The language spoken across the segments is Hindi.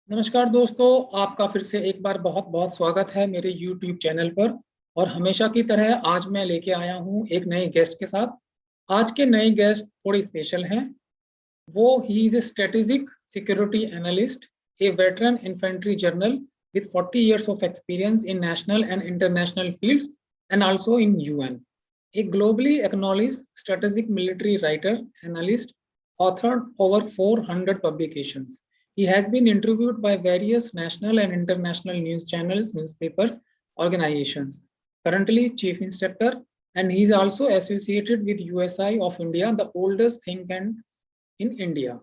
नमस्कार दोस्तों, आपका फिर से एक बार बहुत बहुत स्वागत है मेरे YouTube चैनल पर। और हमेशा की तरह आज मैं लेके आया हूँ एक नए गेस्ट के साथ। आज के नए गेस्ट थोड़े स्पेशल हैं। वो he is a strategic security analyst, A veteran infantry general with 40 years of experience in national and international fields and also in UN. A globally acknowledged strategic military writer, analyst, authored over 400 publications. He has been interviewed by various national and international news channels, newspapers, organizations. Currently Chief Instructor, and he is also associated with USI of India, the oldest think tank in India.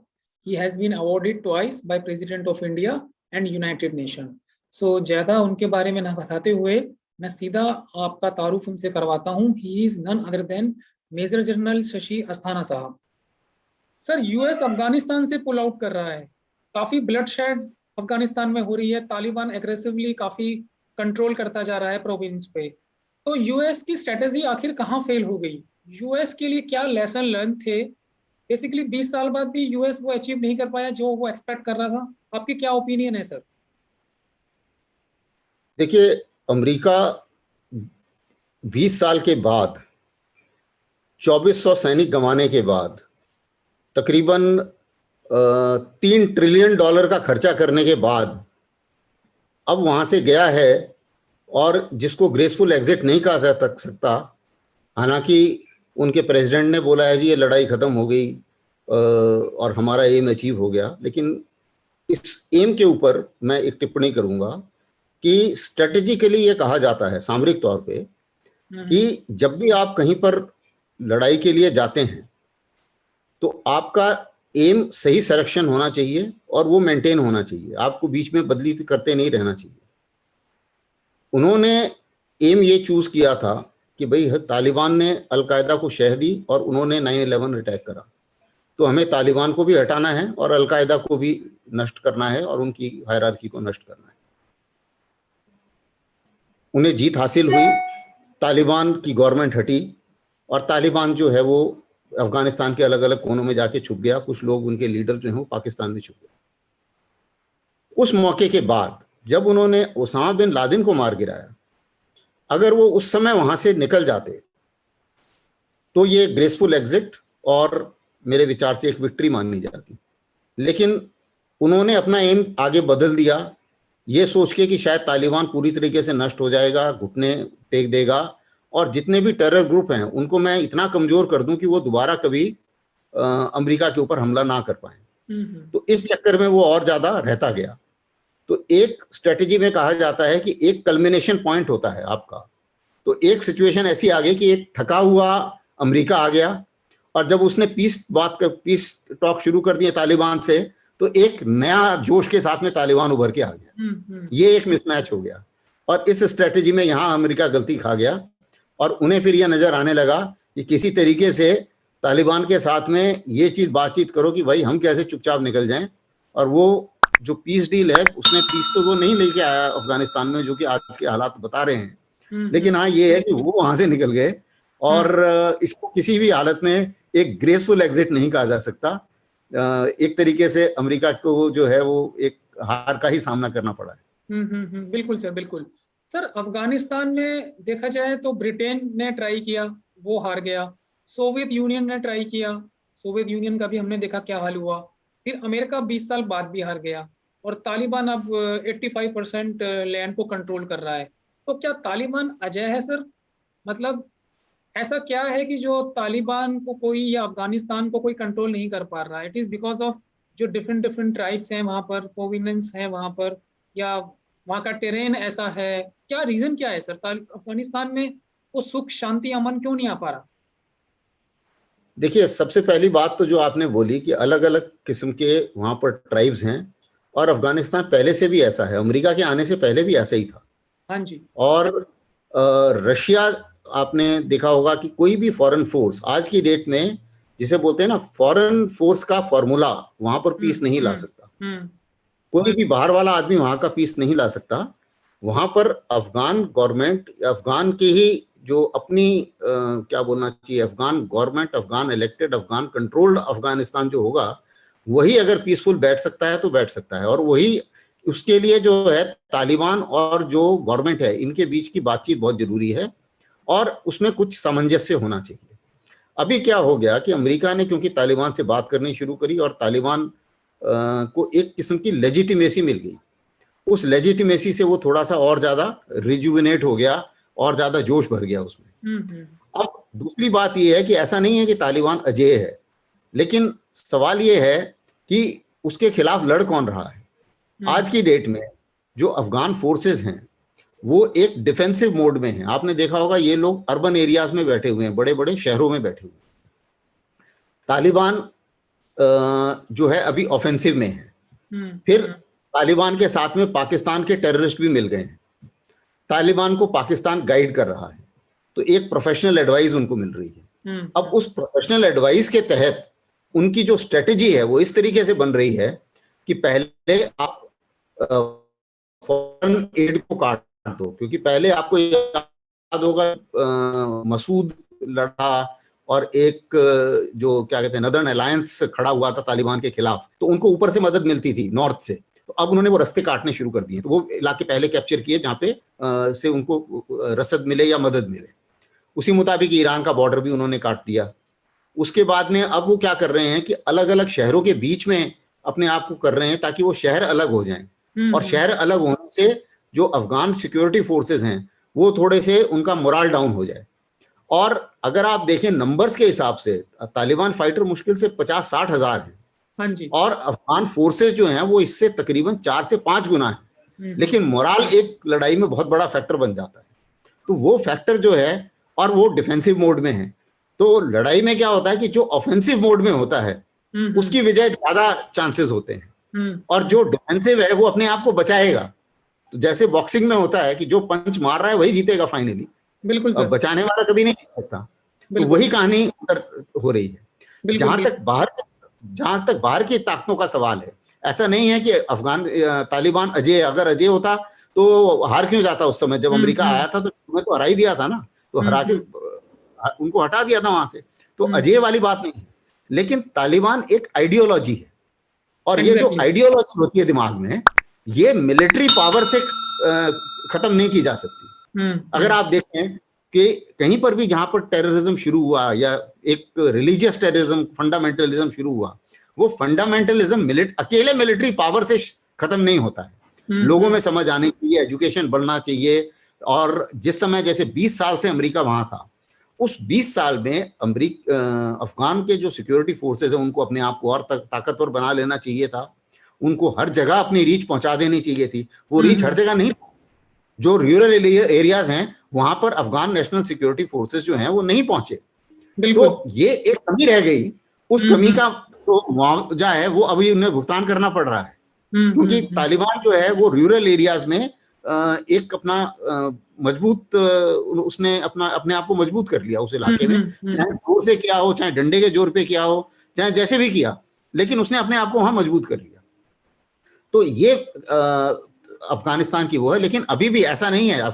He has been awarded twice by President of India and United Nations. So ज्यादा उनके बारे में ना बताते हुए मैं सीधा आपका तारुफ उनसे करवाता हूँ। He is none other than major general Shashi Asthana साहब। सर, यूएस अफगानिस्तान से पुल आउट कर रहा है। काफी ब्लड शेड अफगानिस्तान में हो रही है। तालिबान एग्रेसिवली काफी कंट्रोल करता जा रहा है प्रोविंस पे। तो यूएस की स्ट्रेटेजी आखिर कहाँ फेल हो गई? यूएस के लिए क्या लेसन लर्न थे? बेसिकली 20 साल बाद भी यूएस वो अचीव नहीं कर पाया जो वो एक्सपेक्ट कर रहा था। आपकी क्या ओपिनियन है सर? देखिए, अमेरिका 20 साल के बाद 2400 सैनिक गंवाने के बाद तकरीबन $3 ट्रिलियन का खर्चा करने के बाद अब वहां से गया है, और जिसको ग्रेसफुल एग्जिट नहीं कहा जा सकता। हालांकि उनके प्रेसिडेंट ने बोला है जी ये लड़ाई खत्म हो गई और हमारा एम अचीव हो गया, लेकिन इस एम के ऊपर मैं एक टिप्पणी करूंगा कि स्ट्रेटेजिकली ये कहा जाता है सामरिक तौर पे कि जब भी आप कहीं पर लड़ाई के लिए जाते हैं तो आपका एम सही सिलेक्शन होना चाहिए और वो मेंटेन होना चाहिए। आपको बीच में बदली करते नहीं रहना चाहिए। उन्होंने एम ये चूज किया था कि भाई तालिबान ने अलकायदा को शह दी और उन्होंने 9/11 अटैक करा, तो हमें तालिबान को भी हटाना है और अलकायदा को भी नष्ट करना है और उनकी हायरार्की को नष्ट करना है। उन्हें जीत हासिल हुई, तालिबान की गवर्नमेंट हटी और तालिबान जो है वो अफगानिस्तान के अलग अलग कोनों में जाके छुप गया। कुछ लोग, उनके लीडर जो हैं वो पाकिस्तान में छुप गए। उस मौके के बाद जब उन्होंने ओसामा बिन लादेन को मार गिराया, अगर वो उस समय वहां से निकल जाते तो ये ग्रेसफुल एग्जिट और मेरे विचार से एक विक्ट्री मानी जाती। लेकिन उन्होंने अपना एम आगे बदल दिया, ये सोच के कि शायद तालिबान पूरी तरीके से नष्ट हो जाएगा, घुटने टेक देगा और जितने भी टेरर ग्रुप हैं उनको मैं इतना कमजोर कर दूं कि वो दोबारा कभी अमेरिका के ऊपर हमला ना कर पाए। तो इस चक्कर में वो और ज्यादा रहता गया। तो एक स्ट्रेटेजी में कहा जाता है कि एक कल्मिनेशन पॉइंट होता है आपका। तो एक सिचुएशन ऐसी आ गई कि एक थका हुआ अमेरिका आ गया और जब उसने पीस टॉक शुरू कर दिए तालिबान से, तो एक नया जोश के साथ में तालिबान उभर के आ गया। ये एक मिसमैच हो गया और इस स्ट्रेटेजी में यहां अमेरिका गलती खा गया और उन्हें फिर यह नजर आने लगा कि किसी तरीके से तालिबान के साथ में ये चीज बातचीत करो कि भाई हम कैसे चुपचाप निकल जाएं। और वो जो पीस डील है उसमें पीस तो वो नहीं लेके आया अफगानिस्तान में, जो कि आज के हालात बता रहे हैं। लेकिन हाँ ये है कि वो वहां से निकल गए और इसको किसी भी हालत में एक ग्रेसफुल एग्जिट नहीं कहा जा सकता। एक तरीके से अमेरिका को जो है वो एक हार का ही सामना करना पड़ा है। बिल्कुल सर, बिल्कुल सर। अफगानिस्तान में देखा जाए तो ब्रिटेन ने ट्राई किया, वो हार गया। सोवियत यूनियन ने ट्राई किया, सोवियत यूनियन का भी हमने देखा क्या हाल हुआ। फिर अमेरिका 20 साल बाद भी हार गया और तालिबान अब 85% लैंड को कंट्रोल कर रहा है। तो क्या तालिबान अजय है सर? मतलब ऐसा क्या है कि जो तालिबान को कोई या अफगानिस्तान को कोई कंट्रोल नहीं कर पा रहा है? इट इज बिकॉज ऑफ जो डिफरेंट डिफरेंट ट्राइब्स हैं वहां पर, प्रोविनेंस है वहां पर, या वहां का टेरेन ऐसा है? क्या रीजन क्या है सर? अफगानिस्तान में वो सुख शांति अमन क्यों नहीं आ पा रहा? देखिए, सबसे पहली बात तो जो आपने बोली कि अलग अलग किस्म के वहां पर ट्राइब्स हैं और अफगानिस्तान पहले से भी ऐसा है, अमेरिका के आने से पहले भी ऐसा ही था। हाँ जी। और रशिया, आपने देखा होगा कि कोई भी फॉरेन फोर्स आज की डेट में, जिसे बोलते हैं ना फॉरेन फोर्स का फॉर्मूला, वहां पर पीस नहीं ला सकता। कोई भी बाहर वाला आदमी वहां का पीस नहीं ला सकता। वहां पर अफगान गवर्नमेंट, अफगान की ही जो अपनी क्या बोलना चाहिए, Afghan government, Afghan elected, Afghan controlled Afghanistan जो होगा, वही अगर पीसफुल बैठ सकता है तो बैठ सकता है। और वही उसके लिए जो है तालिबान और जो गवर्नमेंट है इनके बीच की बातचीत बहुत जरूरी है और उसमें कुछ सामंजस्य होना चाहिए। अभी क्या हो गया कि अमेरिका ने क्योंकि तालिबान से बात करनी शुरू करी और तालिबान को एक किस्म की लेजिटिमेसी मिल गई, उस लेजिटिमेसी से वो थोड़ा सा और ज्यादा रिजुविनेट हो गया और ज्यादा जोश भर गया उसमें। अब दूसरी बात ये है कि ऐसा नहीं है कि तालिबान अजेय है, लेकिन सवाल ये है कि उसके खिलाफ लड़ कौन रहा है। आज की डेट में जो अफगान फोर्सेस हैं वो एक डिफेंसिव मोड में हैं। आपने देखा होगा ये लोग अर्बन एरियाज में बैठे हुए हैं, बड़े बड़े शहरों में बैठे हुए हैं। तालिबान जो है अभी ऑफेंसिव में है। फिर तालिबान के साथ में पाकिस्तान के टेररिस्ट भी मिल गए हैं। तालिबान को पाकिस्तान गाइड कर रहा है, तो एक प्रोफेशनल एडवाइस उनको मिल रही है। अब उस प्रोफेशनल एडवाइस के तहत उनकी जो स्ट्रेटेजी है वो इस तरीके से बन रही है कि पहले आप फॉरेन एड को काट दो, क्योंकि पहले आपको याद होगा मसूद लड़ा और एक जो क्या कहते हैं नदर्न अलायंस खड़ा हुआ था तालिबान के खिलाफ, तो उनको ऊपर से मदद मिलती थी नॉर्थ से। तो अब उन्होंने वो रास्ते काटने शुरू कर दिए, तो वो इलाके पहले कैप्चर किए जहां पे से उनको रसद मिले या मदद मिले। उसी मुताबिक ईरान का बॉर्डर भी उन्होंने काट दिया। उसके बाद में अब वो क्या कर रहे हैं कि अलग अलग शहरों के बीच में अपने आप को कर रहे हैं ताकि वो शहर अलग हो जाएं। और शहर अलग होने से जो अफगान सिक्योरिटी फोर्सेस हैं वो थोड़े से उनका मोरल डाउन हो जाए। और अगर आप देखें नंबर्स के हिसाब से तालिबान फाइटर मुश्किल से 50-60 हजार हैं। हाँ जी। और अफगान फोर्सेस जो हैं वो इससे तकरीबन 4 से 5 गुना है। लेकिन मोरल एक लड़ाई में बहुत बड़ा फैक्टर बन जाता है। तो वो फैक्टर जो है, और वो डिफेंसिव मोड में है, तो लड़ाई में क्या होता है कि जो ऑफेंसिव मोड में होता है उसकी विजय ज्यादा चांसेस होते हैं, और जो डिफेंसिव है वो अपने आप को बचाएगा। तो जैसे बॉक्सिंग में होता है कि जो पंच मार रहा है वही जीतेगा फाइनली, बिल्कुल सर। बचाने वाला कभी नहीं जीत सकता। तो वही कहानी उधर हो रही है। जहां तक बाहर की ताकतों का सवाल है, ऐसा नहीं है कि तालिबान अजय, अगर अजय होता तो हार क्यों जाता उस समय जब अमेरिका आया था, तो तुम्हें तो हरा ही दिया था ना, तो हरा के उनको हटा दिया था वहां से। तो अजय वाली बात नहीं है, लेकिन तालिबान एक आइडियोलॉजी है, और ये जो आइडियोलॉजी होती है दिमाग में, ये मिलिट्री पावर से खत्म नहीं की जा सकती। अगर आप देखें कि कहीं पर भी जहां पर टेररिज्म शुरू हुआ या एक रिलीजियस टेररिज्म, फंडामेंटलिज्म शुरू हुआ, वो फंडामेंटलिज्म अकेले मिलिट्री पावर से खत्म नहीं होता है। लोगों में समझ आनी चाहिए, एजुकेशन बढ़ना चाहिए। और जिस समय जैसे 20 साल से अमेरिका वहां था, उस 20 साल में अफगान के जो सिक्योरिटी फोर्सेस हैं उनको अपने आप को और ताकतवर बना लेना चाहिए था। उनको हर जगह अपनी रीच पहुंचा देनी चाहिए थी। वो रीच हर जगह नहीं, जो रूरल एरियाज हैं वहां पर अफगान नेशनल सिक्योरिटी फोर्सेस जो हैं वो नहीं पहुंचे। तो ये एक कमी रह गई। उस कमी का जो मुआवजा है वो अभी उन्हें भुगतान करना पड़ रहा है, क्योंकि तालिबान जो है वो रूरल एरियाज में एक अपना मजबूत, उसने अपने आप को मजबूत कर लिया उस इलाके में, चाहे जोर से किया हो, चाहे डंडे के जोर पे किया हो, चाहे जैसे भी किया, लेकिन उसने अपने आप को वहां मजबूत कर लिया। तो ये अफगानिस्तान की वो है। लेकिन अभी भी ऐसा नहीं है।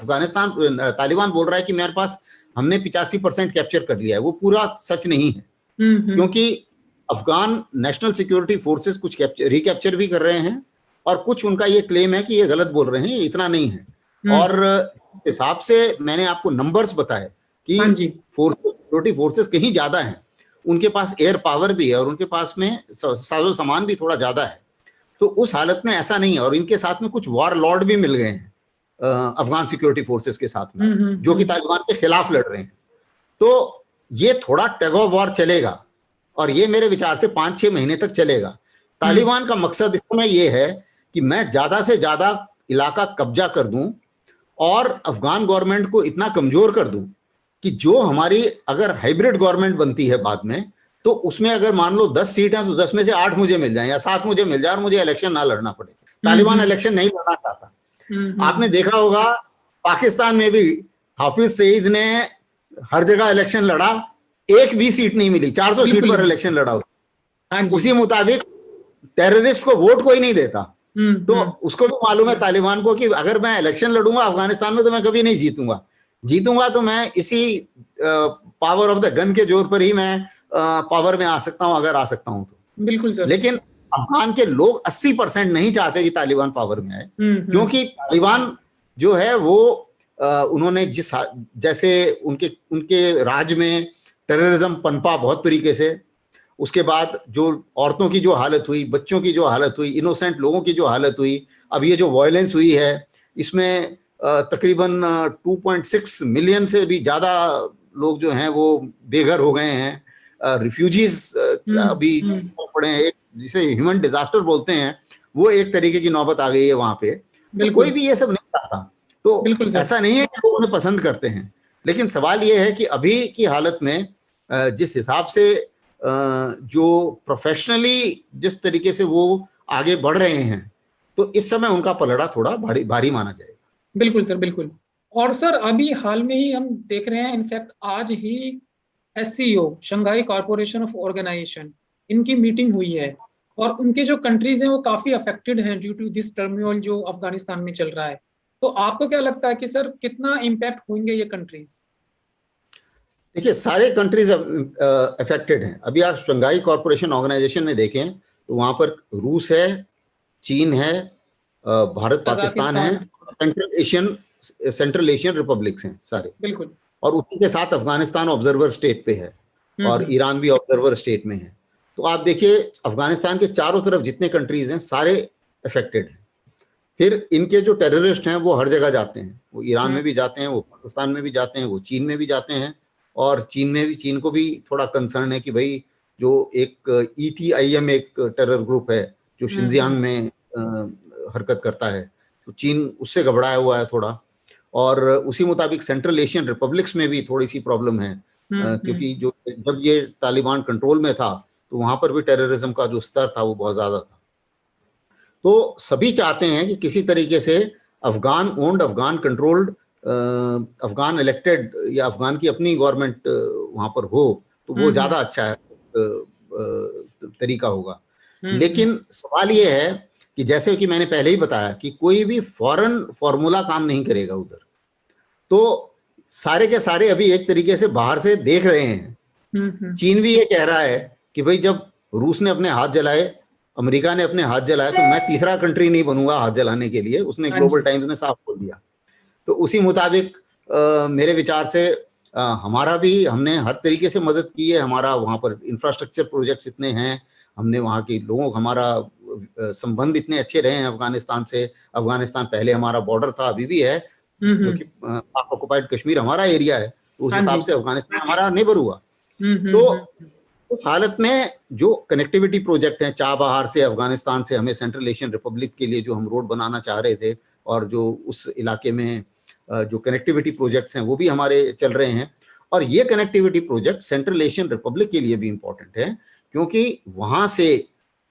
तालिबान बोल रहा है कि मेरे पास हमने 85% कैप्चर कर लिया है, वो पूरा सच नहीं है, क्योंकि अफगान नेशनल सिक्योरिटी फोर्सेस कुछ रिकैप्चर भी कर रहे हैं, और कुछ उनका ये क्लेम है कि ये गलत बोल रहे हैं, ये इतना नहीं है। और इस हिसाब से मैंने आपको नंबर्स बताए कि सिक्योरिटी फोर्सेस कहीं ज्यादा हैं, उनके पास एयर पावर भी है और उनके पास में साजो सामान भी थोड़ा ज्यादा है। तो उस हालत में ऐसा नहीं है। और इनके साथ में कुछ वॉर लॉर्ड भी मिल गए हैं अफगान सिक्योरिटी फोर्सेस के साथ में, जो कि तालिबान के खिलाफ लड़ रहे हैं। तो ये थोड़ा टग ऑफ वॉर चलेगा, और ये मेरे विचार से 5-6 महीने तक चलेगा। तालिबान का मकसद इस समय ये है कि मैं ज्यादा से ज्यादा इलाका कब्जा कर दूं और अफगान गवर्नमेंट को इतना कमजोर कर दूं कि जो हमारी अगर हाइब्रिड गवर्नमेंट बनती है बाद में, तो उसमें अगर मान लो 10 सीट हैं तो 10 में से 8 मुझे मिल जाए या 7 मुझे मिल जाए और मुझे इलेक्शन ना लड़ना पड़े। तालिबान इलेक्शन नहीं लड़ना चाहता। आपने देखा होगा पाकिस्तान में भी हाफिज सईद ने हर जगह इलेक्शन लड़ा, एक भी सीट नहीं मिली, 400 सीट पर इलेक्शन लड़ा। उसी मुताबिक टेररिस्ट को वोट कोई नहीं देता। तो उसको भी मालूम है तालिबान को कि अगर मैं इलेक्शन लड़ूंगा अफगानिस्तान में तो मैं कभी नहीं जीतूंगा तो मैं इसी पावर ऑफ द गन के जोर पर ही मैं पावर में आ सकता हूं, अगर आ सकता हूं तो। बिल्कुल सर। लेकिन अफगान के लोग 80% नहीं चाहते कि तालिबान पावर में आए, क्योंकि तालिबान जो है वो उन्होंने जैसे उनके उनके राज में टेररिज्म पनपा बहुत तरीके से, उसके बाद जो औरतों की जो हालत हुई, बच्चों की जो हालत हुई, इनोसेंट लोगों की जो हालत हुई, अब ये जो वायलेंस हुई है इसमें तकरीबन 2.6 मिलियन से भी ज्यादा लोग जो हैं वो बेघर हो गए हैं, रिफ्यूजीज अभी पड़े हैं, एक जिसे ह्यूमन डिजास्टर बोलते हैं वो एक तरीके की नौबत आ गई है वहां पे। तो कोई भी ये सब नहीं चाहता, तो ऐसा नहीं है कि लोग उन्हें पसंद करते हैं, लेकिन सवाल ये है कि अभी की हालत में जिस हिसाब से जो प्रोफेशनली जिस तरीके से वो आगे बढ़ रहे हैं, तो इस समय उनका पलड़ा थोड़ा भारी भारी माना जाएगा। बिल्कुल सर, बिल्कुल। और सर अभी हाल में ही हम देख रहे हैं, इनफैक्ट आज ही SCO, Shanghai corporation of organisation, इनकी मीटिंग हुई है और उनके जो कंट्रीज हैं वो काफी अफेक्टेड हैं ड्यू टू दिस टर्मोइल जो अफगानिस्तान में चल रहा है। तो आपको क्या लगता है कि सर कितना इम्पैक्ट होंगे ये कंट्रीज? देखिए, सारे कंट्रीज अफेक्टेड हैं। अभी आप शंघाई कॉरपोरेशन ऑर्गेनाइजेशन में देखें तो वहां पर रूस है, चीन है, भारत पाकिस्तान है, सेंट्रल एशियन रिपब्लिक्स हैं सारे, बिल्कुल। और उसी के साथ अफगानिस्तान ऑब्जर्वर स्टेट पे है और ईरान भी ऑब्जर्वर स्टेट में है। तो आप देखिए अफगानिस्तान के चारों तरफ जितने कंट्रीज हैं सारे अफेक्टेड हैं। फिर इनके जो टेररिस्ट हैं वो हर जगह जाते हैं, वो ईरान में भी जाते हैं, वो पाकिस्तान में भी जाते हैं, वो चीन में भी जाते हैं, और चीन को भी थोड़ा कंसर्न है कि भाई जो एक ETIM एक टेरर ग्रुप है जो शिनजियांग में हरकत करता है, तो चीन उससे घबराया हुआ है थोड़ा। और उसी मुताबिक सेंट्रल एशियन रिपब्लिक्स में भी थोड़ी सी प्रॉब्लम है, क्योंकि जो जब ये तालिबान कंट्रोल में था तो वहां पर भी टेररिज्म का जो स्तर था वो बहुत ज्यादा था। तो सभी चाहते हैं कि किसी तरीके से Afghan owned, Afghan controlled, Afghan elected या अफगान की अपनी गवर्नमेंट वहां पर हो, तो वो ज्यादा अच्छा है तरीका होगा। लेकिन सवाल ये है कि जैसे कि मैंने पहले ही बताया कि कोई भी फॉरेन फॉर्मूला काम नहीं करेगा उधर, तो सारे के सारे अभी एक तरीके से बाहर से देख रहे हैं। चीन भी ये कह रहा है कि भाई जब रूस ने अपने हाथ जलाए, अमेरिका ने अपने हाथ जलाए, तो मैं तीसरा कंट्री नहीं बनूंगा हाथ जलाने के लिए, उसने ग्लोबल टाइम्स ने साफ बोल दिया। तो उसी मुताबिक मेरे विचार से हमारा भी, हमने हर तरीके से मदद की है। हमारा वहां पर इंफ्रास्ट्रक्चर प्रोजेक्ट्स इतने हैं, हमने वहां के लोगों, हमारा संबंध इतने अच्छे रहे हैं अफगानिस्तान से। अफगानिस्तान पहले हमारा बॉर्डर था, अभी भी है, क्योंकि पाक ऑक्युपाइड कश्मीर हमारा एरिया है, तो उस हिसाब से अफगानिस्तान हमारा नेबर हुआ। तो उस हालत में जो कनेक्टिविटी प्रोजेक्ट हैं चाबहार से अफगानिस्तान से, हमें सेंट्रल एशियन रिपब्लिक के लिए जो हम रोड बनाना चाह रहे थे, और जो उस इलाके में जो कनेक्टिविटी प्रोजेक्ट्स हैं वो भी हमारे चल रहे हैं। और ये connectivity project central Asian Republic के लिए भी इंपॉर्टेंट है, क्योंकि वहां से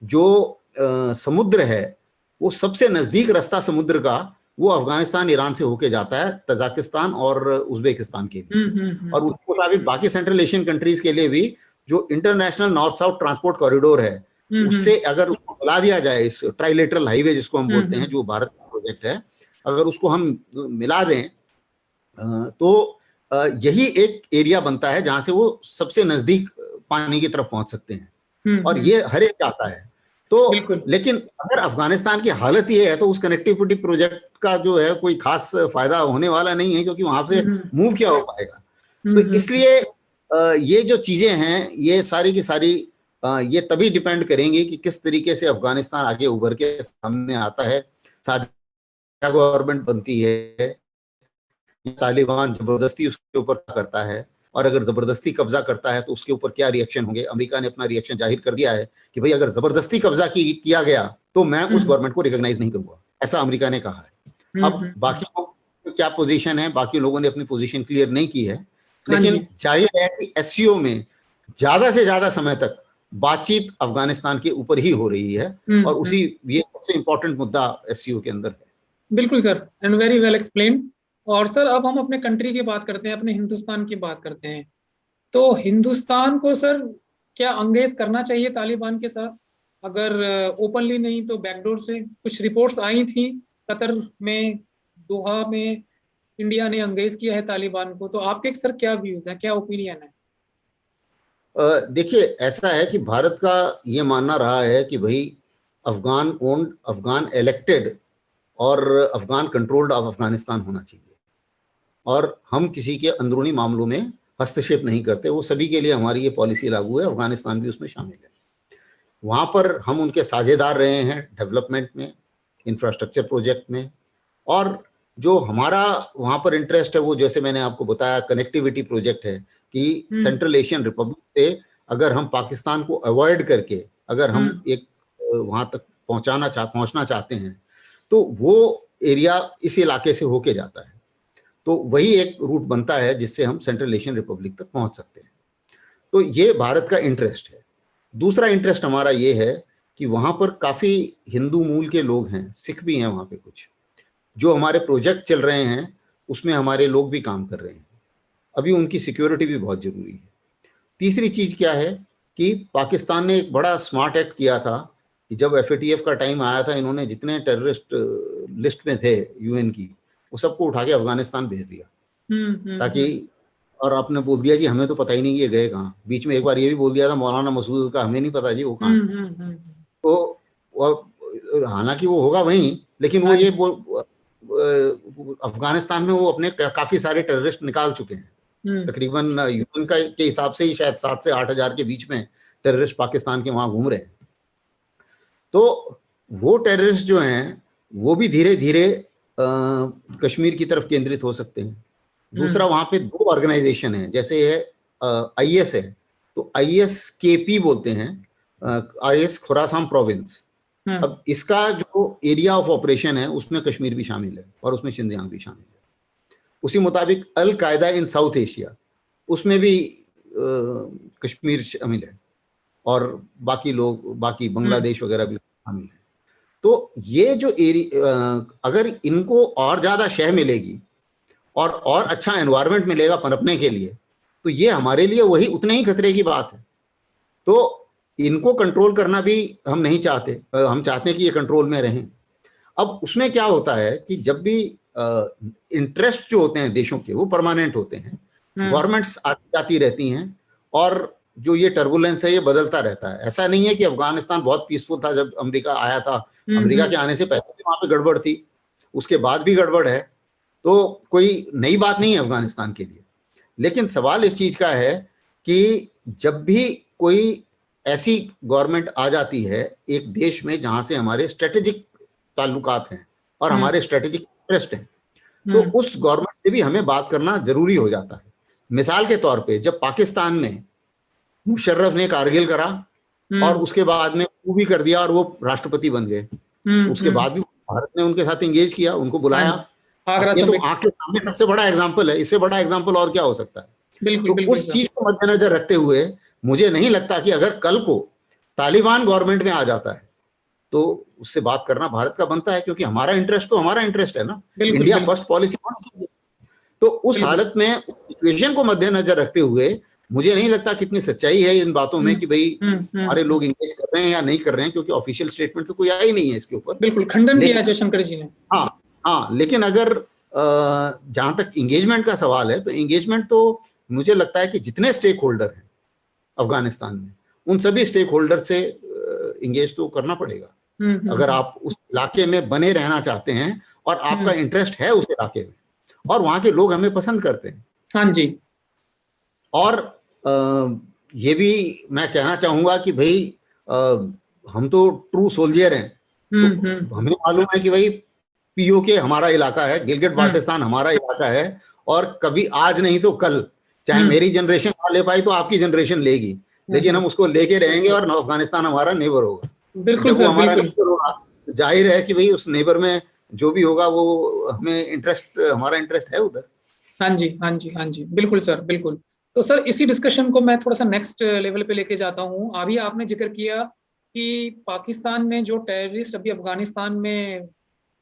जो समुद्र है वो सबसे नजदीक रास्ता समुद्र का वो अफगानिस्तान ईरान से होके जाता है तजाकिस्तान और उज्बेकिस्तान के लिए। और उसके मुताबिक बाकी सेंट्रल एशियन कंट्रीज के लिए भी जो international north south transport corridor है, उससे अगर उसको मिला दिया जाए, इस ट्राइलेटरल हाईवे जिसको हम बोलते हैं, जो भारत का प्रोजेक्ट है, अगर उसको हम मिला दें तो यही एक एरिया बनता है जहां से वो सबसे नजदीक पानी की तरफ पहुंच सकते हैं, और ये हर एक चाहता है। तो लेकिन अगर अफगानिस्तान की हालत ये है तो उस कनेक्टिविटी प्रोजेक्ट का जो है कोई खास फायदा होने वाला नहीं है, क्योंकि वहां से मूव क्या हो पाएगा। तो इसलिए ये जो चीजें हैं ये सारी की सारी ये तभी डिपेंड करेंगी कि किस तरीके से अफगानिस्तान आगे उभर के सामने आता है, साझा गवर्नमेंट बनती है, तालिबान जबरदस्ती उसके ऊपर करता है, और अगर जबरदस्ती कब्जा करता है तो उसके ऊपर क्या रिएक्शन होंगे। अमेरिका ने अपना रिएक्शन जाहिर कर दिया है कि भाई अगर जबरदस्ती कब्जा किया गया तो मैं उस गवर्नमेंट को रिकॉग्नाइज नहीं करूंगा, ऐसा अमेरिका ने कहा है। अब बाकी लोग क्या पोजीशन है, बाकी लोगों ने अपनी पोजीशन क्लियर नहीं की है, लेकिन जाहिर है कि SCO में ज्यादा से ज्यादा समय तक बातचीत अफगानिस्तान के ऊपर ही हो रही है, और उसी ये सबसे इंपॉर्टेंट मुद्दा SCO के अंदर है। बिल्कुल sir, and very well explain. और सर अब हम अपने कंट्री की बात करते हैं, अपने हिंदुस्तान की बात करते हैं। तो हिंदुस्तान को सर क्या अंगेज करना चाहिए तालिबान के साथ? अगर ओपनली नहीं तो बैकडोर से। कुछ रिपोर्ट्स आई थी कतर में, दोहा में इंडिया ने अंगेज किया है तालिबान को। तो आपके सर क्या व्यूज है, क्या ओपिनियन है? देखिए, ऐसा है कि भारत का ये मानना रहा है कि भाई अफगान ओन्ड, अफगान इलेक्टेड और अफगान कंट्रोल्ड ऑफ अफगानिस्तान होना चाहिए। और हम किसी के अंदरूनी मामलों में हस्तक्षेप नहीं करते, वो सभी के लिए हमारी ये पॉलिसी लागू है, अफगानिस्तान भी उसमें शामिल है। वहाँ पर हम उनके साझेदार रहे हैं डेवलपमेंट में, इंफ्रास्ट्रक्चर प्रोजेक्ट में, और जो हमारा वहाँ पर इंटरेस्ट है वो जैसे मैंने आपको बताया कनेक्टिविटी प्रोजेक्ट है कि सेंट्रल एशियन रिपब्लिक से अगर हम पाकिस्तान को अवॉइड करके अगर हम एक वहाँ तक पहुँचना चाहते हैं तो वो एरिया इस इलाके से होके जाता है, तो वही एक रूट बनता है जिससे हम सेंट्रल एशियन रिपब्लिक तक पहुँच सकते हैं। तो ये भारत का इंटरेस्ट है। दूसरा इंटरेस्ट हमारा ये है कि वहाँ पर काफ़ी हिंदू मूल के लोग हैं, सिख भी हैं वहाँ पे कुछ, जो हमारे प्रोजेक्ट चल रहे हैं उसमें हमारे लोग भी काम कर रहे हैं, अभी उनकी सिक्योरिटी भी बहुत ज़रूरी है। तीसरी चीज़ क्या है कि पाकिस्तान ने एक बड़ा स्मार्ट एक्ट किया था कि जब FATF का टाइम आया था, इन्होंने जितने टेररिस्ट लिस्ट में थे UN की, वो सबको उठा के अफगानिस्तान भेज दिया ताकि, और आपने बोल दिया जी हमें तो पता ही नहीं ये गए कहाँ। बीच में एक बार ये भी बोल दिया था मौलाना मसूद का, हमें नहीं पता जी वो कहाँ है। तो हालांकि वो होगा वहीं, लेकिन वो ये अफगानिस्तान में वो अपने काफी सारे टेररिस्ट निकाल चुके हैं। तकरीबन UN के हिसाब से ही शायद 7 से 8 हजार के बीच में टेररिस्ट पाकिस्तान के वहां घूम रहे हैं। तो वो टेररिस्ट जो हैं वो भी धीरे धीरे कश्मीर की तरफ केंद्रित हो सकते हैं। दूसरा, वहां पे 2 ऑर्गेनाइजेशन है, जैसे है IS है, तो ISKP बोलते हैं, IS खुरासान प्रोविंस। अब इसका जो एरिया ऑफ ऑपरेशन है उसमें कश्मीर भी शामिल है और उसमें शिनजियांग भी शामिल है। उसी मुताबिक अल कायदा इन साउथ एशिया, उसमें भी कश्मीर शामिल है और बाकी लोग, बाकी बांग्लादेश वगैरह भी शामिल है। तो ये जो एरिया, अगर इनको और ज्यादा शह मिलेगी और अच्छा एनवायरनमेंट मिलेगा पनपने के लिए, तो ये हमारे लिए वही उतने ही खतरे की बात है। तो इनको कंट्रोल करना भी हम नहीं चाहते, हम चाहते हैं कि ये कंट्रोल में रहें। अब उसमें क्या होता है कि जब भी इंटरेस्ट जो होते हैं देशों के वो परमानेंट होते हैं, गवर्नमेंट्स आती जाती रहती हैं और जो ये टर्बुलेंस है ये बदलता रहता है। ऐसा नहीं है कि अफगानिस्तान बहुत पीसफुल था जब अमेरिका आया था, अमेरिका के आने से पहले भी वहां पे गड़बड़ थी, उसके बाद भी गड़बड़ है, तो कोई नई बात नहीं है अफगानिस्तान के लिए। लेकिन सवाल इस चीज का है कि जब भी कोई ऐसी गवर्नमेंट आ जाती है एक देश में जहां से हमारे स्ट्रेटेजिक ताल्लुकात हैं और हमारे स्ट्रेटेजिक इंटरेस्ट हैं, तो उस गवर्नमेंट से भी हमें बात करना जरूरी हो जाता है। मिसाल के तौर पे जब पाकिस्तान में मुशर्रफ ने कारगिल करा और उसके बाद में वो भी कर दिया और वो राष्ट्रपति बन गए, उसके बाद भी भारत ने उनके साथ एंगेज किया, उनको बुलाया। ये तो आंख के सामने सबसे बड़ा एग्जाम्पल है, इससे बड़ा एग्जाम्पल और क्या हो सकता है। तो उस चीज को मद्देनजर रखते हुए मुझे नहीं लगता कि अगर कल को तालिबान गवर्नमेंट में आ जाता है तो उससे बात करना भारत का बनता है, क्योंकि हमारा इंटरेस्ट तो हमारा इंटरेस्ट है ना, इंडिया फर्स्ट पॉलिसी होनी चाहिए। तो उस हालत में सिचुएशन को मद्देनजर रखते हुए मुझे नहीं लगता कितनी सच्चाई है इन बातों में कि भाई हमारे लोग इंगेज कर रहे हैं या नहीं कर रहे हैं, क्योंकि ऑफिशियल स्टेटमेंट तो कोई आया ही नहीं है इसके ऊपर। बिल्कुल खंडन किया जयशंकर जी ने। हाँ, लेकिन अगर जहां तक इंगेजमेंट का सवाल है तो इंगेजमेंट तो मुझे लगता है कि जितने स्टेक होल्डर हैं अफगानिस्तान में उन सभी स्टेक होल्डर से इंगेज तो करना पड़ेगा। अगर आप उस इलाके में बने रहना चाहते हैं और आपका इंटरेस्ट है उस इलाके में और वहां के लोग हमें पसंद करते हैं। हाँ जी। और ये भी मैं कहना चाहूंगा कि भाई हम तो ट्रू सोल्जर हैं, तो हमें मालूम है कि भाई POK हमारा इलाका है, गिलगित बाल्टिस्तान हमारा इलाका है, और कभी आज नहीं तो कल चाहे मेरी जनरेशन ना ले पाई तो आपकी जनरेशन लेगी, लेकिन हम उसको लेके रहेंगे और अफगानिस्तान हमारा नेबर होगा। बिल्कुल सर, हमारा नेबर होगा, जाहिर है कि भाई उस नेबर में जो भी होगा वो हमें इंटरेस्ट, हमारा इंटरेस्ट है उधर। हाँ जी, हाँ जी, हाँ जी, बिल्कुल सर, बिल्कुल। तो सर इसी डिस्कशन को मैं थोड़ा सा नेक्स्ट लेवल पे लेके जाता हूँ। अभी आपने जिक्र किया कि पाकिस्तान ने जो टेररिस्ट अभी अफगानिस्तान में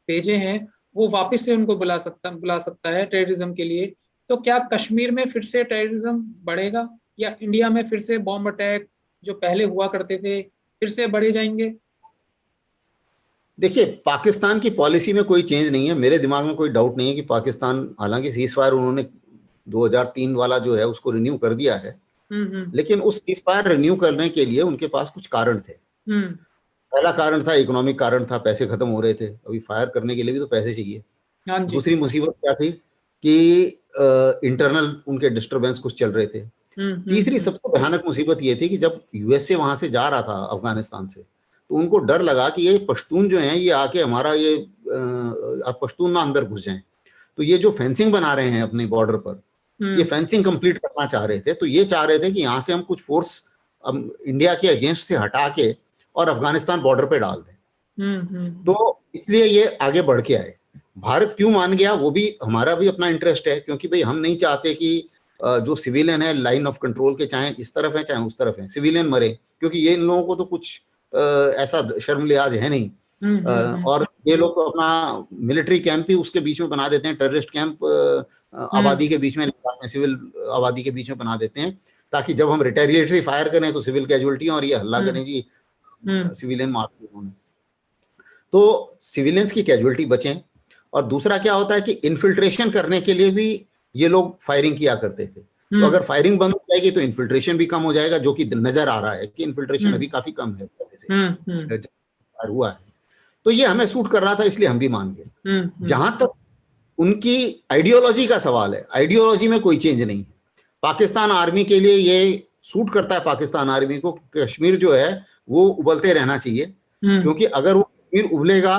भेजे हैं वो वापस से उनको बुला सकता है टेररिज्म के लिए। तो क्या कश्मीर में फिर से टेररिज्म बढ़ेगा या इंडिया में फिर से बॉम्ब अटैक जो पहले हुआ करते थे फिर से बढ़े जाएंगे? देखिए, पाकिस्तान की पॉलिसी में कोई चेंज नहीं है, मेरे दिमाग में कोई डाउट नहीं है कि पाकिस्तान, हालांकि सीजफायर उन्होंने 2003 वाला जो है उसको रिन्यू कर दिया है, लेकिन उस सीजफायर रिन्यू करने के लिए उनके पास कुछ कारण थे। पहला कारण था इकोनॉमिक कारण था, पैसे खत्म हो रहे थे, अभी फायर करने के लिए भी तो पैसे चाहिए। हाँ जी। दूसरी मुसीबत क्या थी कि इंटरनल उनके डिस्टरबेंस कुछ चल रहे थे। तीसरी सबसे भयानक मुसीबत ये थी कि जब यूएसए वहां से जा रहा था अफगानिस्तान से, तो उनको डर लगा कि ये पश्तून जो हैं ये आके हमारा ये पश्तून ना अंदर घुस जाएं। तो ये जो फेंसिंग बना रहे हैं अपने बॉर्डर पर, ये फेंसिंग कंप्लीट करना चाह रहे थे। तो ये चाह रहे थे कि यहाँ से हम कुछ फोर्स इंडिया के अगेंस्ट से हटा के और अफगानिस्तान बॉर्डर पे डाल दें। तो इसलिए ये आगे बढ़ के आए। भारत क्यों मान गया, वो भी हमारा भी अपना इंटरेस्ट है, क्योंकि भाई हम नहीं चाहते कि जो सिविलियन है लाइन ऑफ कंट्रोल के, चाहे इस तरफ है चाहे उस तरफ है, सिविलियन मरे, क्योंकि ये इन लोगों को तो कुछ ऐसा शर्म लिहाज है नहीं। और ये लोग तो अपना मिलिट्री कैंप ही उसके बीच में बना देते हैं, टेररिस्ट कैंप आबादी के बीच में लगाते हैं, सिविल आबादी के बीच में बना देते हैं, ताकि जब हम रिटेलिएटरी फायर करें तो सिविल कैजुअलिटी और ये हल्ला करें जी सिविलियन मार दिए उन्होंने। तो सिविलियंस की कैजुअलिटी बचें। और दूसरा क्या होता है कि इन्फिल्ट्रेशन करने के लिए भी ये लोग फायरिंग किया करते थे। तो अगर फायरिंग बंद हो जाएगी तो इन्फिल्ट्रेशन भी कम हो जाएगा, जो कि नजर आ रहा है कि इन्फिल्ट्रेशन अभी काफी कम है हुआ है। तो ये हमें सूट कर रहा था, इसलिए हम भी मान गए। जहां तक उनकी आइडियोलॉजी का सवाल है, आइडियोलॉजी में कोई चेंज नहीं है। पाकिस्तान आर्मी के लिए ये सूट करता है, पाकिस्तान आर्मी को कश्मीर जो है वो उबलते रहना चाहिए, क्योंकि अगर वो कश्मीर उबलेगा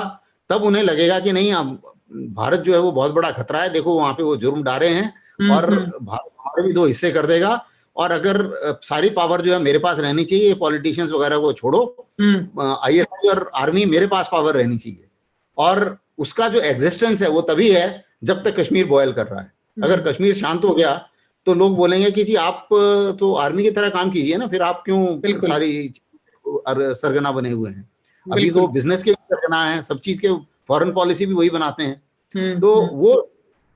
तब उन्हें लगेगा कि नहीं, अब भारत जो है वो बहुत बड़ा खतरा है, देखो वहां पे वो जुर्म डारे हैं और भारत हमारे भी दो हिस्से कर देगा। और अगर सारी पावर जो है मेरे पास रहनी चाहिए, पॉलिटिशियंस वगैरह को छोड़ो, आईएसआई और आर्मी मेरे पास पावर रहनी चाहिए। और उसका जो एग्जिस्टेंस है वो तभी है जब तक कश्मीर बॉयल कर रहा है। अगर कश्मीर शांत हो गया तो लोग बोलेंगे कि जी आप तो आर्मी की तरह काम कीजिए ना, फिर आप क्यों सारी सरगना बने हुए हैं। अभी तो बिजनेस के सरगना है, सब चीज के फॉरेन पॉलिसी भी वही बनाते हैं। तो वो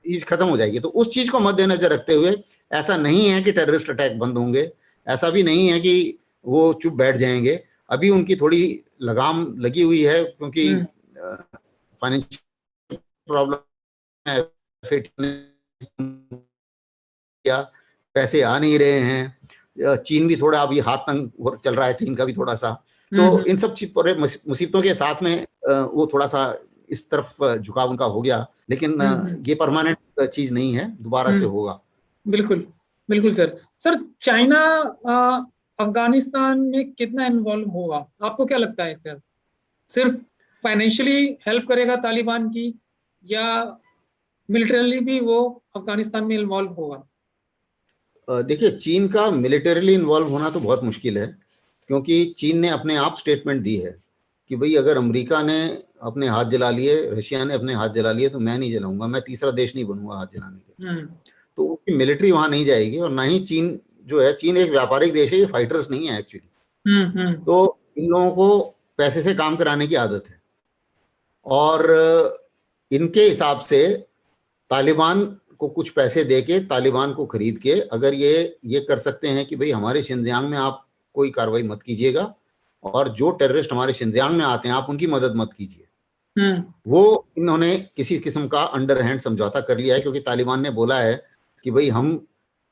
चीज खत्म हो जाएगी। तो उस चीज को मद्देनजर रखते हुए ऐसा नहीं है कि टेररिस्ट अटैक बंद होंगे, ऐसा भी नहीं है कि वो चुप बैठ जाएंगे। अभी उनकी थोड़ी लगाम लगी हुई है, क्योंकि फाइनेंशियल प्रॉब्लम है, पैसे आ नहीं रहे हैं। चीन भी थोड़ा अभी हाथ तंग चल रहा है, चीन का भी थोड़ा सा। तो इन सब मुसीबतों के साथ में वो थोड़ा सा इस तरफ झुकाव उनका हो गया, लेकिन ये परमानेंट चीज नहीं है, दोबारा से होगा। बिल्कुल बिल्कुल सर चाइना अफगानिस्तान में कितना इन्वॉल्व होगा, आपको क्या लगता है सर? सिर्फ फाइनेंशियली हेल्प करेगा तालिबान की, या मिलिटरली भी वो अफगानिस्तान में इन्वॉल्व होगा? देखिए, चीन का मिलिटरीली इन्वॉल्व होना तो बहुत मुश्किल है, क्योंकि चीन ने अपने आप स्टेटमेंट दी है कि भाई अगर अमेरिका ने अपने हाथ जला लिए, रशिया ने अपने हाथ जला लिए, तो मैं नहीं जलाऊंगा, मैं तीसरा देश नहीं बनूंगा हाथ जलाने के। तो उसकी मिलिट्री वहां नहीं जाएगी। और ना ही चीन जो है, चीन एक व्यापारिक देश है, ये फाइटर्स नहीं है एक्चुअली। तो इन लोगों को पैसे से काम कराने की आदत है, और इनके हिसाब से तालिबान को कुछ पैसे देके, तालिबान को खरीद के, अगर ये कर सकते हैं कि भाई हमारे शिनजियांग में आप कोई कार्रवाई मत कीजिएगा, और जो टेररिस्ट हमारे शिनजियांग में आते हैं आप उनकी मदद मत कीजिए। वो इन्होंने किसी किस्म का अंडरहैंड समझौता कर लिया है, क्योंकि तालिबान ने बोला है कि भाई हम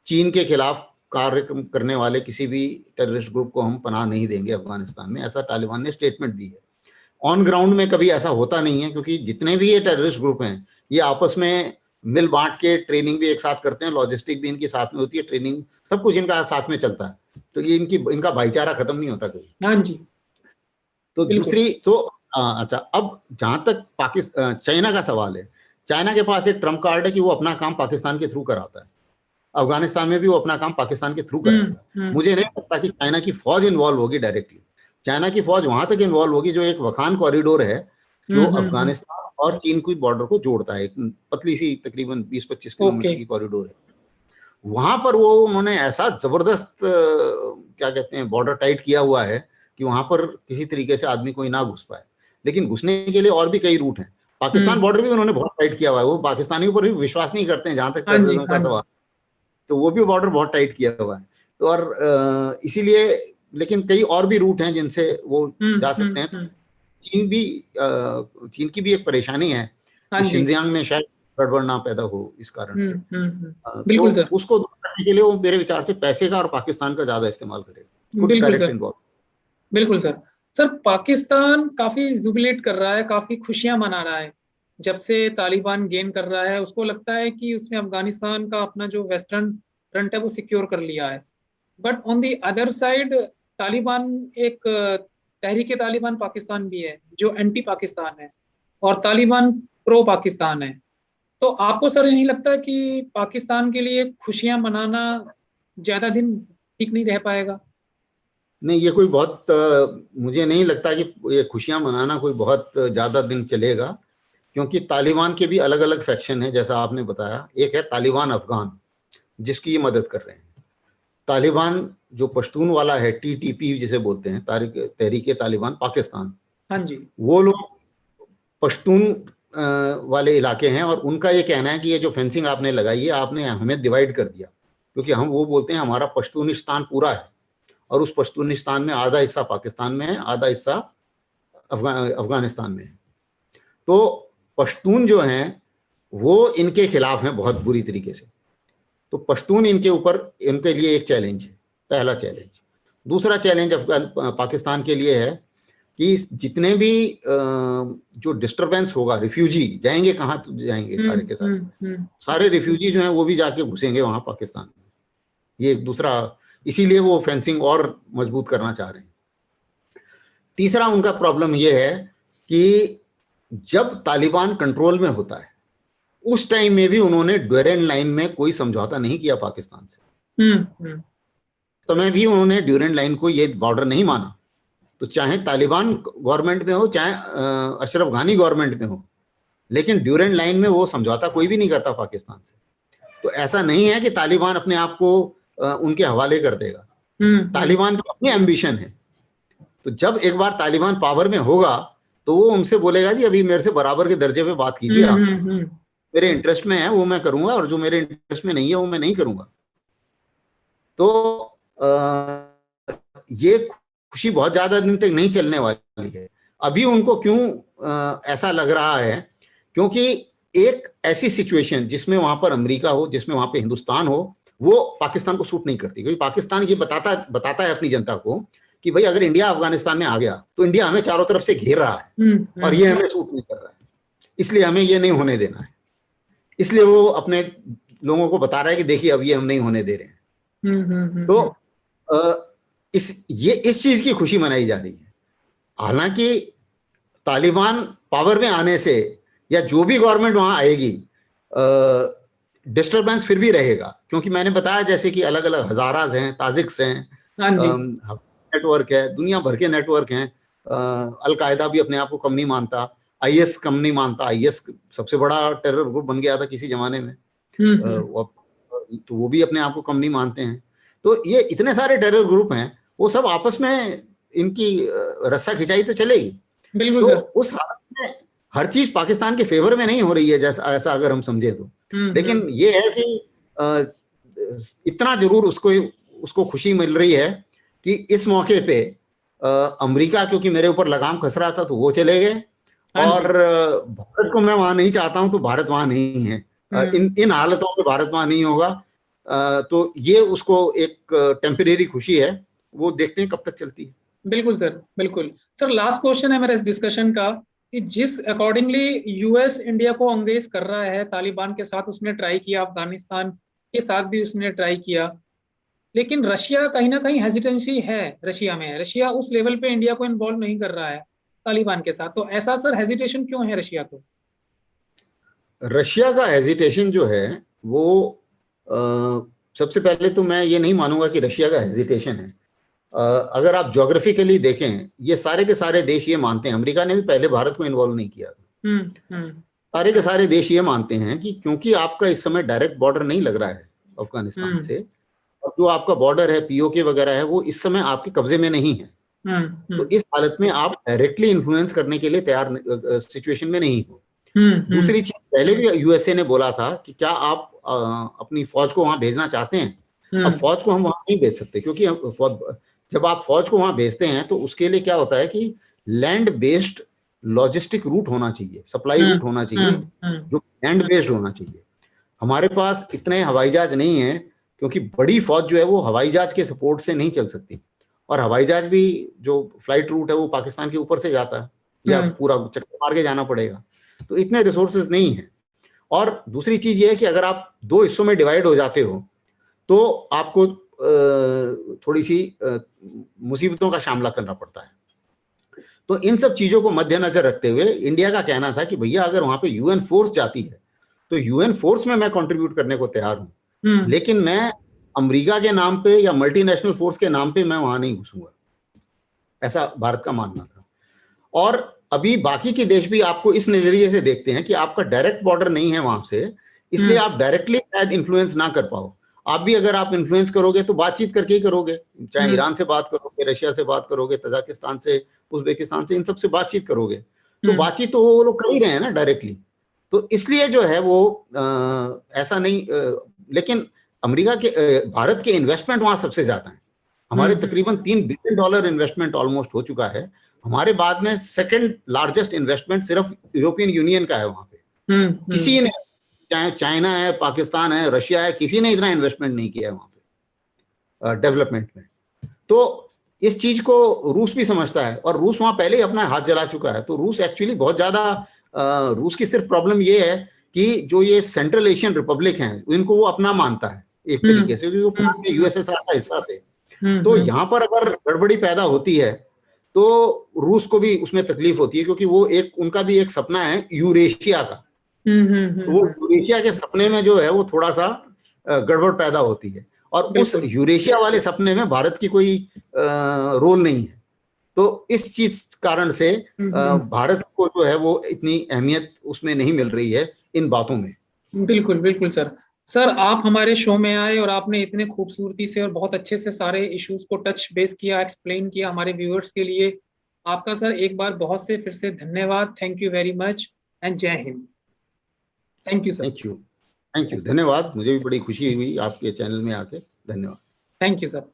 चीन के खिलाफ कार्य करने वाले किसी भी टेररिस्ट ग्रुप को हम पनाह नहीं देंगे अफगानिस्तान में, ऐसा तालिबान ने स्टेटमेंट दी है। ऑन ग्राउंड में कभी ऐसा होता नहीं है, क्योंकि जितने भी ये टेररिस्ट ग्रुप हैं ये आपस में मिल बांट के ट्रेनिंग भी एक साथ करते हैं, लॉजिस्टिक भी इनकी साथ में होती है, ट्रेनिंग सब कुछ इनका साथ में चलता है। तो ये इनका भाईचारा खत्म नहीं होता कभी। हाँ जी। तो दूसरी तो अच्छा, अब जहां तक पाकिस्तान चाइना का सवाल है, चाइना के पास एक ट्रम्प कार्ड है कि वो अपना काम पाकिस्तान के थ्रू कराता है। अफगानिस्तान में भी वो अपना काम पाकिस्तान के थ्रू कराएगा। मुझे नहीं लगता कि चाइना की फौज इन्वॉल्व होगी डायरेक्टली। चाइना की फौज वहां तक इन्वॉल्व होगी जो एक वखान कॉरिडोर है, जो अफगानिस्तान और चीन की बॉर्डर को जोड़ता है, एक पतली सी तकरीबन 20-25 किलोमीटर की कॉरिडोर है। वहां पर वो उन्होंने ऐसा जबरदस्त क्या कहते हैं बॉर्डर टाइट किया हुआ है कि वहां पर किसी तरीके से आदमी कोई ना घुस पाए। लेकिन घुसने के लिए और भी कई रूट हैं। पाकिस्तान बॉर्डर भी उन्होंने बहुत टाइट किया हुआ है, वो पाकिस्तानियों पर भी विश्वास नहीं करते हैं जहां तक टेररिज्म का सवाल, तो वो भी बॉर्डर बहुत टाइट किया हुआ है। तो और इसीलिए, लेकिन कई और भी रूट हैं जिनसे वो जा सकते हैं। तो चीन की भी एक परेशानी है कि शिनजियांग में शायद गड़बड़ ना पैदा हो इस कारण से। बिल्कुल सर। उसको दूर करने के लिए वो मेरे विचार से पैसे का और पाकिस्तान का ज्यादा इस्तेमाल करेगा, बिल्कुल सर। बिल्कुल सर। सर पाकिस्तान काफी जुबिलेट कर रहा है, काफी खुशियां मना रहा है जब से तालिबान गेन कर रहा है। उसको लगता है कि उसने अफगानिस्तान का अपना जो वेस्टर्न फ्रंट है वो सिक्योर कर लिया है। But on the other side Taliban एक तहरीके तालिबान पाकिस्तान भी है जो एंटी पाकिस्तान है, और तालिबान प्रो पाकिस्तान है। तो आपको सर नहीं लगता कि पाकिस्तान के लिए खुशियां मनाना ज्यादा दिन ठीक नहीं रह पाएगा? नहीं, ये कोई बहुत मुझे नहीं लगता कि ये खुशियां मनाना कोई बहुत ज्यादा दिन चलेगा, क्योंकि तालिबान के भी अलग अलग फैक्शन है। जैसा आपने बताया, एक है तालिबान अफगान जिसकी ये मदद कर रहे हैं। तालिबान जो पश्तून वाला है, टीटीपी जिसे बोलते हैं, तहरीके तालिबान पाकिस्तान, हाँ जी। वो लोग पश्तून वाले इलाके हैं, और उनका ये कहना है कि ये जो फेंसिंग आपने लगाई है, आपने हमें डिवाइड कर दिया, क्योंकि हम वो बोलते हैं हमारा पश्तूनिस्तान पूरा है, और उस पश्तूनिस्तान में आधा हिस्सा पाकिस्तान में है, आधा हिस्सा अफगानिस्तान में है। तो पश्तून जो हैं वो इनके खिलाफ हैं बहुत बुरी तरीके से। तो पश्तून इनके ऊपर, इनके लिए एक चैलेंज है, पहला चैलेंज। दूसरा चैलेंज पाकिस्तान के लिए है कि जितने भी जो डिस्टरबेंस होगा, रिफ्यूजी जाएंगे कहाँ, तो जाएंगे सारे के सारे, सारे रिफ्यूजी जो हैं वो भी जाके घुसेंगे वहां पाकिस्तान में। ये दूसरा, इसीलिए वो फेंसिंग और मजबूत करना चाह रहे हैं। तीसरा उनका प्रॉब्लम ये है कि जब तालिबान कंट्रोल में होता है उस टाइम में भी उन्होंने ड्यूरेंट लाइन में कोई समझौता नहीं किया पाकिस्तान से। तो में भी उन्होंने ड्यूरेंट लाइन को, ये बॉर्डर नहीं माना। तो चाहे तालिबान गवर्नमेंट में हो, चाहे अशरफ घानी गवर्नमेंट में हो, लेकिन ड्यूरेंट लाइन में वो समझौता कोई भी नहीं करता पाकिस्तान से। तो ऐसा नहीं है कि तालिबान अपने आप को उनके हवाले कर देगा। तालिबान की अपनी एम्बिशन है। तो जब एक बार तालिबान पावर में होगा तो वो उनसे बोलेगा जी अभी मेरे से बराबर के दर्जे पे बात कीजिए, आप मेरे इंटरेस्ट में है वो मैं करूंगा, और जो मेरे इंटरेस्ट में नहीं है वो मैं नहीं करूंगा। तो ये खुशी बहुत ज्यादा दिन तक नहीं चलने वाली है। अभी उनको क्यों ऐसा लग रहा है, क्योंकि एक ऐसी सिचुएशन जिसमें वहां पर अमेरिका हो, जिसमें वहां पे हिंदुस्तान हो, वो पाकिस्तान को सूट नहीं करती। क्योंकि पाकिस्तान ये बताता है अपनी जनता को कि भाई अगर इंडिया अफगानिस्तान में आ गया तो इंडिया हमें चारों तरफ से घेर रहा है और ये हमें सूट नहीं कर रहा है, इसलिए हमें ये नहीं होने देना है। इसलिए वो अपने लोगों को बता रहा है कि देखिए अब ये हम नहीं होने दे रहे हैं। तो इस चीज की खुशी मनाई जा रही है। हालांकि तालिबान पावर में आने से या जो भी गवर्नमेंट वहां आएगी, डिस्टरबेंस फिर भी रहेगा, क्योंकि मैंने बताया जैसे कि अलग अलग हजाराज हैं, ताजिक्स हैं, नेटवर्क है, दुनिया भर के नेटवर्क हैं। अलकायदा भी अपने आप को कम नहीं मानता, आईएस कम नहीं मानता। आईएस सबसे बड़ा टेरर ग्रुप बन गया था किसी जमाने में, तो वो भी अपने आप को कम नहीं मानते हैं। तो ये इतने सारे टेरर ग्रुप हैं, वो सब आपस में इनकी रस्सा खिंचाई तो चलेगी। तो उस हालत में हर चीज पाकिस्तान के फेवर में नहीं हो रही है, जैसा ऐसा अगर हम समझे तो। लेकिन ये है कि इतना जरूर उसको खुशी मिल रही है कि इस मौके पे अमेरिका, क्योंकि मेरे ऊपर लगाम खस रहा था तो वो चले गए, और भारत को मैं वहां नहीं चाहता हूं तो भारत वहां नहीं है। इन हालतों में भारत वहां नहीं होगा। तो ये उसको एक टेम्परेरी खुशी है, वो देखते हैं कब तक चलती है। बिल्कुल सर, बिल्कुल सर। लास्ट क्वेश्चन है मेरा इस डिस्कशन का कि जिस अकॉर्डिंगली यूएस इंडिया को एंगेज कर रहा है तालिबान के साथ, उसने ट्राई किया, अफगानिस्तान के साथ भी उसने ट्राई किया, लेकिन रशिया कहीं ना कहीं हेजिटेंसी है रशिया में। रशिया उस लेवल पे इंडिया को इन्वॉल्व नहीं कर रहा है तालिबान के साथ। तो ऐसा सर हेजिटेशन क्यों है रशिया को? रशिया का हेजिटेशन जो है वो सबसे पहले तो मैं ये नहीं मानूंगा कि रशिया का हेजिटेशन है। अगर आप ज्योग्राफिकली देखें, ये सारे के सारे देश ये मानते हैं, अमेरिका ने भी पहले भारत को इन्वॉल्व नहीं किया था। सारे के सारे देश ये मानते हैं कि क्योंकि आपका इस समय डायरेक्ट बॉर्डर नहीं लग रहा है अफगानिस्तान से, और जो आपका बॉर्डर है पीओके वगैरह है वो इस समय आपके कब्जे में नहीं है। तो इस हालत में आप डायरेक्टली इन्फ्लुएंस करने के लिए तैयार सिचुएशन में नहीं हो। दूसरी चीज, पहले भी यूएसए ने बोला था कि क्या आप अपनी फौज को वहां भेजना चाहते हैं। अब फौज को हम वहां नहीं भेज सकते, क्योंकि जब आप फौज को वहां भेजते हैं तो उसके लिए क्या होता है कि लैंड बेस्ड लॉजिस्टिक रूट होना चाहिए, सप्लाई रूट होना चाहिए, जो लैंड बेस्ड होना चाहिए। हमारे पास इतने हवाई जहाज नहीं है, क्योंकि बड़ी फौज जो है वो हवाई जहाज के सपोर्ट से नहीं चल सकती। और हवाई जहाज भी जो फ्लाइट रूट है वो पाकिस्तान के ऊपर से जाता है, या पूरा चक्कर मार के जाना पड़ेगा। तो इतने रिसोर्सेज नहीं है। और दूसरी चीज ये है कि अगर आप दो हिस्सों में डिवाइड हो जाते हो तो आपको थोड़ी सी मुसीबतों का सामना करना पड़ता है। तो इन सब चीजों को मद्देनजर रखते हुए इंडिया का कहना था कि भैया अगर वहां पे यूएन फोर्स जाती है तो यूएन फोर्स में मैं कंट्रीब्यूट करने को तैयार हूं, लेकिन मैं अमेरिका के नाम पे या मल्टीनेशनल फोर्स के नाम पे मैं वहां नहीं घुसूंगा, ऐसा भारत का मानना था। और अभी बाकी के देश भी आपको इस नजरिए से देखते हैं कि आपका डायरेक्ट बॉर्डर नहीं है वहां से, इसलिए आप डायरेक्टली शायद इन्फ्लुएंस ना कर पाओ। आप भी अगर आप इन्फ्लुएंस करोगे तो बातचीत करके ही करोगे, चाहे ईरान से बात करोगे, रशिया से बात करोगे, तजाकिस्तान से, उज्बेकिस्तान से, इन सब से बातचीत करोगे। तो बातचीत तो वो लोग कर ही रहे हैं ना डायरेक्टली। तो इसलिए जो है वो ऐसा नहीं, लेकिन अमेरिका के भारत के इन्वेस्टमेंट वहां सबसे ज्यादा है। हमारे तकरीबन $3 बिलियन इन्वेस्टमेंट ऑलमोस्ट हो चुका है। हमारे बाद में सेकंड लार्जेस्ट इन्वेस्टमेंट सिर्फ यूरोपियन यूनियन का है वहां पे। किसी ने, चाहे चाइना है, पाकिस्तान है, रशिया है, किसी ने इतना इन्वेस्टमेंट नहीं किया है वहां पे डेवलपमेंट में। तो इस चीज को रूस भी समझता है, और रूस वहां पहले ही अपना हाथ जला चुका है। तो रूस एक्चुअली बहुत ज्यादा, रूस की सिर्फ प्रॉब्लम ये है कि जो ये सेंट्रल एशियन रिपब्लिक हैं इनको वो अपना मानता है एक तरीके से, क्योंकि वो पुराने यूएसएसआर का हिस्सा थे। तो यहाँ पर अगर गड़बड़ी पैदा होती है तो रूस को भी उसमें तकलीफ होती है, क्योंकि वो एक, उनका भी एक सपना है यूरेशिया का। तो वो यूरेशिया के सपने में जो है वो थोड़ा सा गड़बड़ पैदा होती है, और उस यूरेशिया वाले सपने में भारत की कोई रोल नहीं है। तो इस चीज कारण से भारत को जो है वो इतनी अहमियत उसमें नहीं मिल रही है इन बातों में। बिल्कुल बिल्कुल सर, आप हमारे शो में आए और आपने इतने खूबसूरती से और बहुत अच्छे से सारे इश्यूज को टच बेस किया, एक्सप्लेन किया हमारे व्यूअर्स के लिए। आपका सर एक बार बहुत से फिर से धन्यवाद। Thank you very much and जय हिंद। Thank you sir. Thank you, धन्यवाद। मुझे भी बड़ी खुशी हुई आपके चैनल में आके। धन्यवाद। Thank you sir.